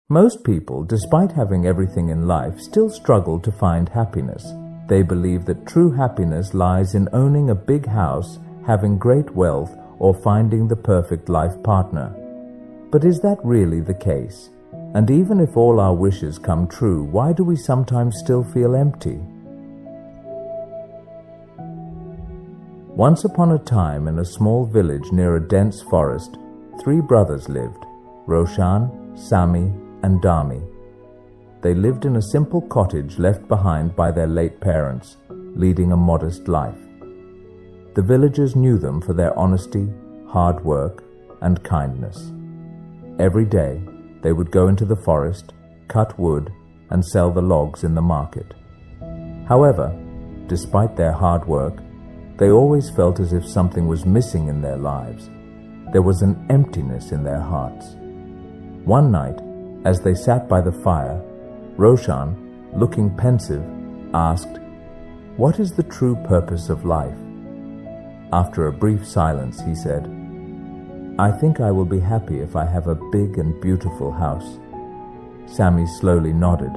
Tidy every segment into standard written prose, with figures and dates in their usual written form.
Most people, despite having everything in life, still struggle to find happiness. They believe that true happiness lies in owning a big house, having great wealth, or finding the perfect life partner. But is that really the case? And even if all our wishes come true, why do we sometimes still feel empty? Once upon a time, in a small village near a dense forest, 3 brothers lived: Roshan, Sami, and Dami. They lived in a simple cottage left behind by their late parents, leading a modest life. The villagers knew them for their honesty, hard work, and kindness. Every day, they would go into the forest, cut wood, and sell the logs in the market. However, despite their hard work, they always felt as if something was missing in their lives. There was an emptiness in their hearts. One night, as they sat by the fire, Roshan, looking pensive, asked, "What is the true purpose of life?" After a brief silence, he said, "I think I will be happy if I have a big and beautiful house." Sami slowly nodded.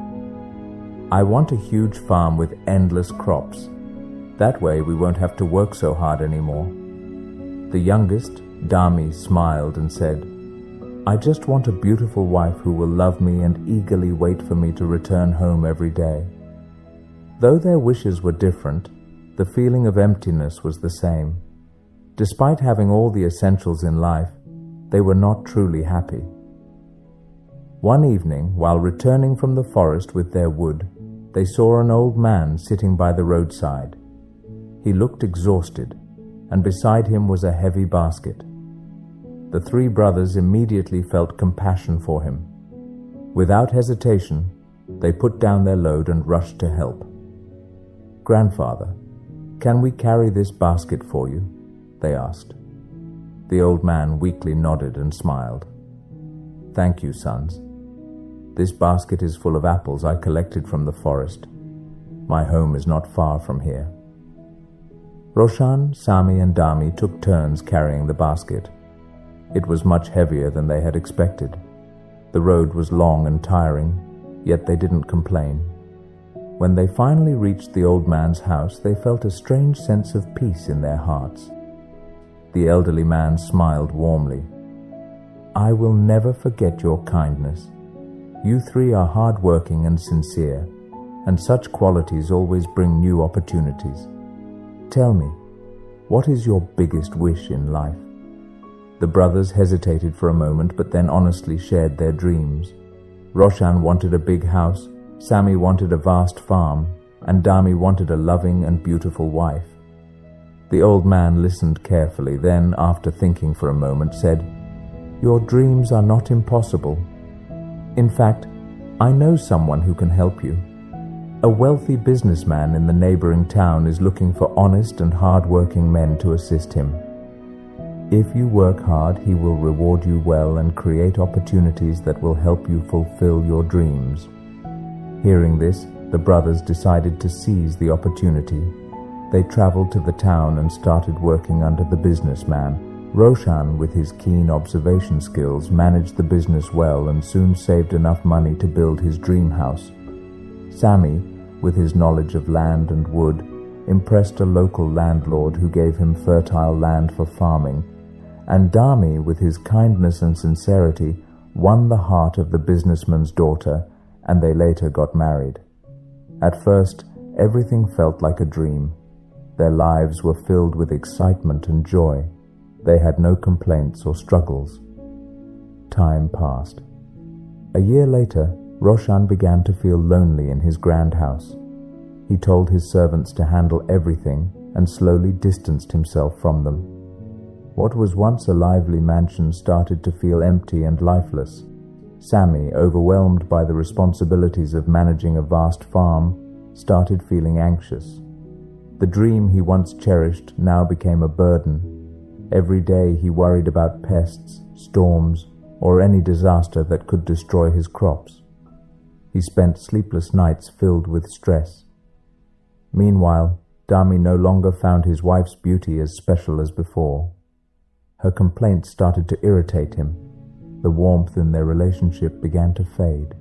"I want a huge farm with endless crops. That way we won't have to work so hard anymore." The youngest, Dami, smiled and said, "I just want a beautiful wife who will love me and eagerly wait for me to return home every day." Though their wishes were different, the feeling of emptiness was the same. Despite having all the essentials in life, they were not truly happy. One evening, while returning from the forest with their wood, they saw an old man sitting by the roadside. He looked exhausted, and beside him was a heavy basket. The 3 brothers immediately felt compassion for him. Without hesitation, they put down their load and rushed to help. "Grandfather, can we carry this basket for you?" they asked. The old man weakly nodded and smiled. "Thank you, sons. This basket is full of apples I collected from the forest. My home is not far from here." Roshan, Sami, and Dami took turns carrying the basket. It was much heavier than they had expected. The road was long and tiring, yet they didn't complain. When they finally reached the old man's house, they felt a strange sense of peace in their hearts. The elderly man smiled warmly. "I will never forget your kindness. You 3 are hard-working and sincere, and such qualities always bring new opportunities. Tell me, what is your biggest wish in life?" The brothers hesitated for a moment, but then honestly shared their dreams. Roshan wanted a big house, Sami wanted a vast farm, and Dami wanted a loving and beautiful wife. The old man listened carefully, then, after thinking for a moment, said, "Your dreams are not impossible. In fact, I know someone who can help you. A wealthy businessman in the neighboring town is looking for honest and hard-working men to assist him. If you work hard, he will reward you well and create opportunities that will help you fulfill your dreams." Hearing this, the brothers decided to seize the opportunity. They traveled to the town and started working under the businessman. Roshan, with his keen observation skills, managed the business well and soon saved enough money to build his dream house. Sami, with his knowledge of land and wood, impressed a local landlord who gave him fertile land for farming, and Dami, with his kindness and sincerity, won the heart of the businessman's daughter, and they later got married. At first, everything felt like a dream. Their lives were filled with excitement and joy. They had no complaints or struggles. Time passed. A year later, Roshan began to feel lonely in his grand house. He told his servants to handle everything and slowly distanced himself from them. What was once a lively mansion started to feel empty and lifeless. Sami, overwhelmed by the responsibilities of managing a vast farm, started feeling anxious. The dream he once cherished now became a burden. Every day he worried about pests, storms, or any disaster that could destroy his crops. He spent sleepless nights filled with stress. Meanwhile, Dami no longer found his wife's beauty as special as before. Her complaints started to irritate him. The warmth in their relationship began to fade.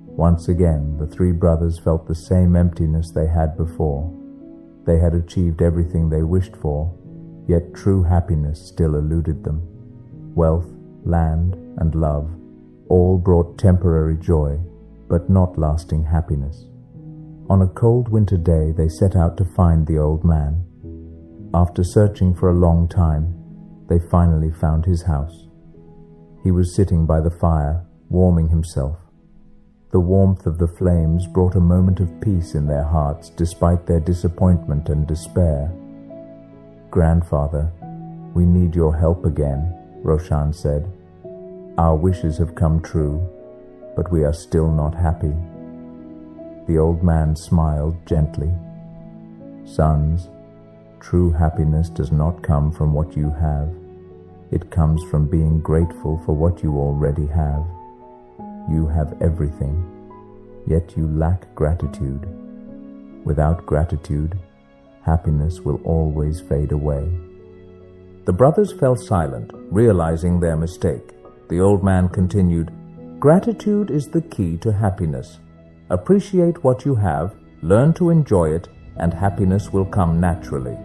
Once again, the three brothers felt the same emptiness they had before. They had achieved everything they wished for, yet true happiness still eluded them. Wealth, land, and love all brought temporary joy, but not lasting happiness. On a cold winter day, they set out to find the old man. After searching for a long time, they finally found his house. He was sitting by the fire, warming himself. The warmth of the flames brought a moment of peace in their hearts despite their disappointment and despair. "Grandfather, we need your help again," Roshan said. "Our wishes have come true, but we are still not happy." The old man smiled gently. "Sons, true happiness does not come from what you have. It comes from being grateful for what you already have. You have everything, yet you lack gratitude. Without gratitude, happiness will always fade away." The brothers fell silent, realizing their mistake. The old man continued, "Gratitude is the key to happiness. Appreciate what you have, learn to enjoy it, and happiness will come naturally."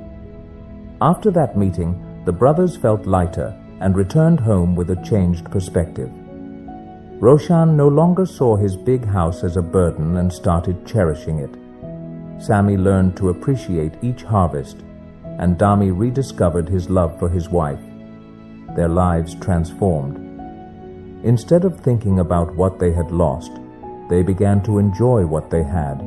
After that meeting, the brothers felt lighter and returned home with a changed perspective. Roshan no longer saw his big house as a burden and started cherishing it. Sammy learned to appreciate each harvest, and Dami rediscovered his love for his wife. Their lives transformed. Instead of thinking about what they had lost, they began to enjoy what they had.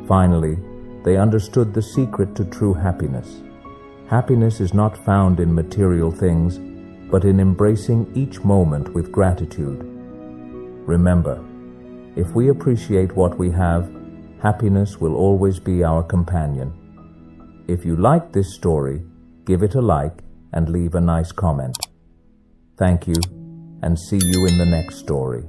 Finally, they understood the secret to true happiness. Happiness is not found in material things, but in embracing each moment with gratitude. Remember, if we appreciate what we have, happiness will always be our companion. If you liked this story, give it a like and leave a nice comment. Thank you, and see you in the next story.